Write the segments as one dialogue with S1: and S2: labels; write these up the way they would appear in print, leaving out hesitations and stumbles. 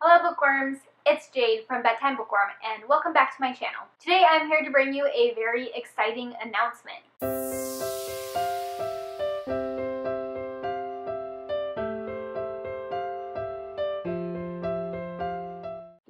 S1: Hello bookworms, it's Jade from Bedtime Bookworm and welcome back to my channel. Today I'm here to bring you a very exciting announcement.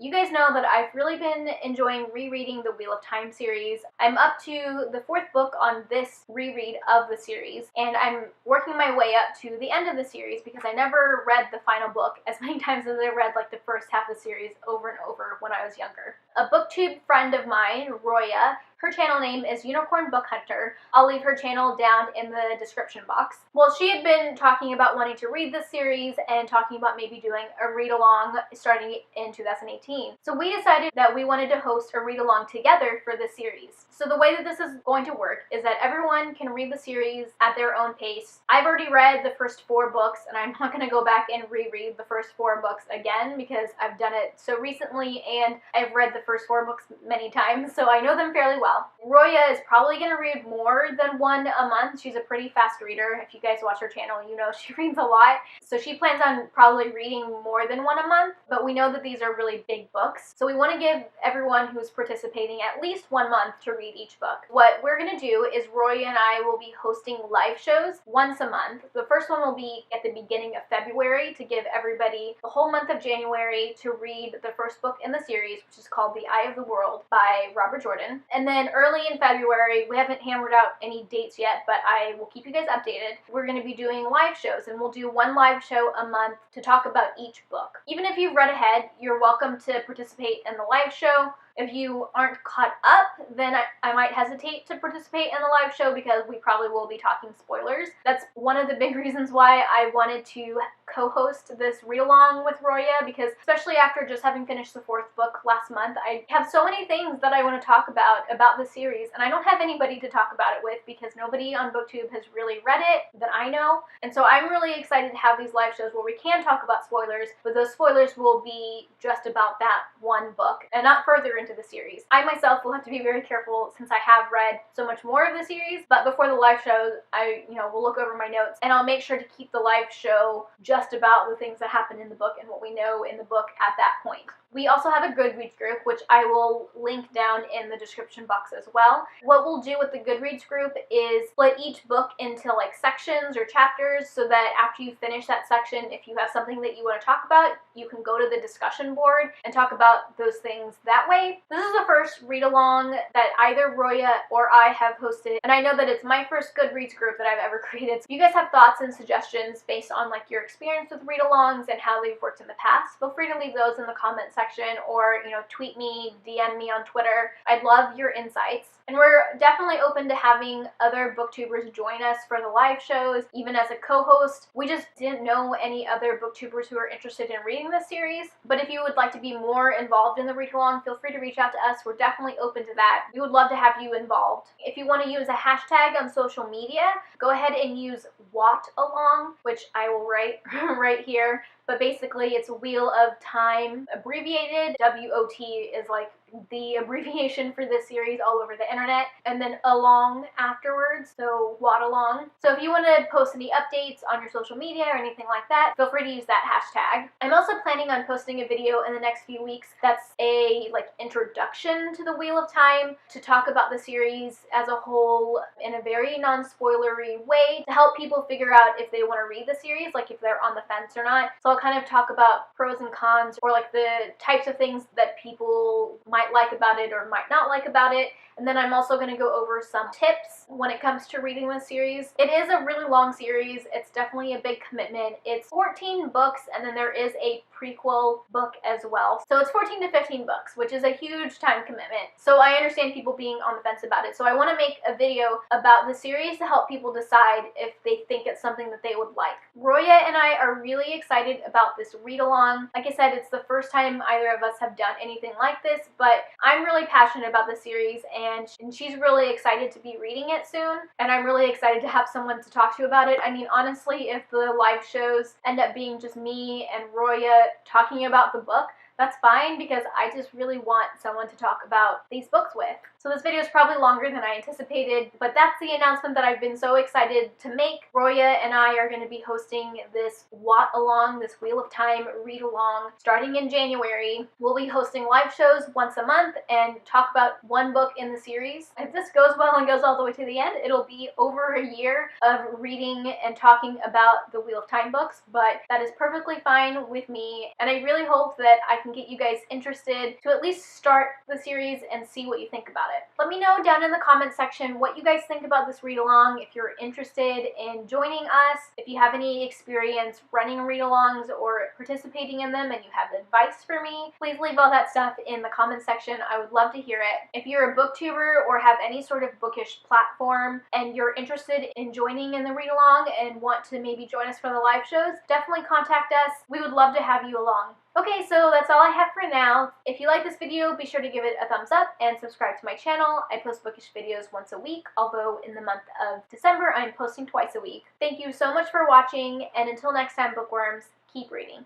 S1: You guys know that I've really been enjoying rereading the Wheel of Time series. I'm up to the 4th book on this reread of the series, and I'm working my way up to the end of the series because I never read the final book as many times as I read like the first half of the series over and over when I was younger. A booktube friend of mine, Roya, her channel name is Unicorn Book Hunter. I'll leave her channel down in the description box. Well, she had been talking about wanting to read this series and talking about maybe doing a read-along starting in 2018. So we decided that we wanted to host a read-along together for this series. So the way that this is going to work is that everyone can read the series at their own pace. I've already read the first 4 books, and I'm not going to go back and reread the first 4 books again because I've done it so recently and I've read the first 4 books many times, so I know them fairly well. Roya is probably going to read more than one a month. She's a pretty fast reader. If you guys watch her channel, you know she reads a lot. So she plans on probably reading more than one a month, but we know that these are really big books. So we want to give everyone who's participating at least 1 month to read each book. What we're going to do is Roya and I will be hosting live shows once a month. The first one will be at the beginning of February to give everybody the whole month of January to read the first book in the series, which is called The Eye of the World by Robert Jordan. And then early in February, we haven't hammered out any dates yet, but I will keep you guys updated. We're going to be doing live shows, and we'll do 1 live show a month to talk about each book. Even if you've read ahead, you're welcome to participate in the live show. If you aren't caught up, then I might hesitate to participate in the live show because we probably will be talking spoilers. That's one of the big reasons why I wanted to co-host this read-along with Roya, because especially after just having finished the 4th book last month, I have so many things that I want to talk about the series, and I don't have anybody to talk about it with because nobody on BookTube has really read it that I know. And so I'm really excited to have these live shows where we can talk about spoilers, but those spoilers will be just about that one book and not further into the series. I myself will have to be very careful since I have read so much more of the series, but before the live show, I will look over my notes and I'll make sure to keep the live show just about the things that happen in the book and what we know in the book at that point. We also have a Goodreads group, which I will link down in the description box as well. What we'll do with the Goodreads group is split each book into like sections or chapters so that after you finish that section, if you have something that you want to talk about, you can go to the discussion board and talk about those things that way. This is the first read-along that either Roya or I have hosted, and I know that it's my first Goodreads group that I've ever created. So if you guys have thoughts and suggestions based on like your experience with read-alongs and how they've worked in the past, feel free to leave those in the comments section or tweet me, DM me on Twitter. I'd love your insights. And we're definitely open to having other booktubers join us for the live shows, even as a co-host. We just didn't know any other booktubers who are interested in reading this series. But if you would like to be more involved in the read-along, feel free to reach out to us. We're definitely open to that. We would love to have you involved. If you want to use a hashtag on social media, go ahead and use wotalong, which I will write right here. But basically, it's Wheel of Time abbreviated. WOT is like the abbreviation for this series all over the internet, and then along afterwards, so wotalong. So if you want to post any updates on your social media or anything like that, feel free to use that hashtag. I'm also planning on posting a video in the next few weeks that's a introduction to the Wheel of Time to talk about the series as a whole in a very non-spoilery way to help people figure out if they want to read the series, like if they're on the fence or not. So I'll kind of talk about pros and cons, or like the types of things that people might like about it or might not like about it. And then I'm also going to go over some tips when it comes to reading this series. It is a really long series. It's definitely a big commitment. It's 14 books, and then there is a prequel book as well. So it's 14 to 15 books, which is a huge time commitment. So I understand people being on the fence about it. So I want to make a video about the series to help people decide if they think it's something that they would like. Roya and I are really excited about this read-along. Like I said, it's the first time either of us have done anything like this, but I'm really passionate about the series, and she's really excited to be reading it soon, and I'm really excited to have someone to talk to about it. I mean, honestly, if the live shows end up being just me and Roya talking about the book, that's fine, because I just really want someone to talk about these books with. So this video is probably longer than I anticipated, but that's the announcement that I've been so excited to make. Roya and I are going to be hosting this wotalong, this Wheel of Time read-along, starting in January. We'll be hosting live shows once a month and talk about one book in the series. If this goes well and goes all the way to the end, it'll be over a year of reading and talking about the Wheel of Time books, but that is perfectly fine with me, and I really hope that I can get you guys interested to at least start the series and see what you think about it. Let me know down in the comment section what you guys think about this read-along, if you're interested in joining us, if you have any experience running read-alongs or participating in them and you have advice for me. Please leave all that stuff in the comment section. I would love to hear it. If you're a booktuber or have any sort of bookish platform and you're interested in joining in the read-along and want to maybe join us for the live shows, definitely contact us. We would love to have you along. Okay, so that's all I have for now. If you like this video, be sure to give it a thumbs up and subscribe to my channel. I post bookish videos once a week, although in the month of December, I'm posting twice a week. Thank you so much for watching, and until next time, bookworms, keep reading.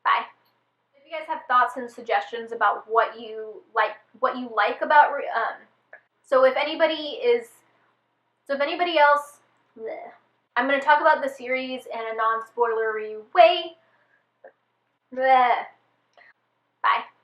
S1: Bye. If you guys have thoughts and suggestions about what you like about so if anybody else, bleh. I'm going to talk about the series in a non-spoilery way. Bleh. Bye.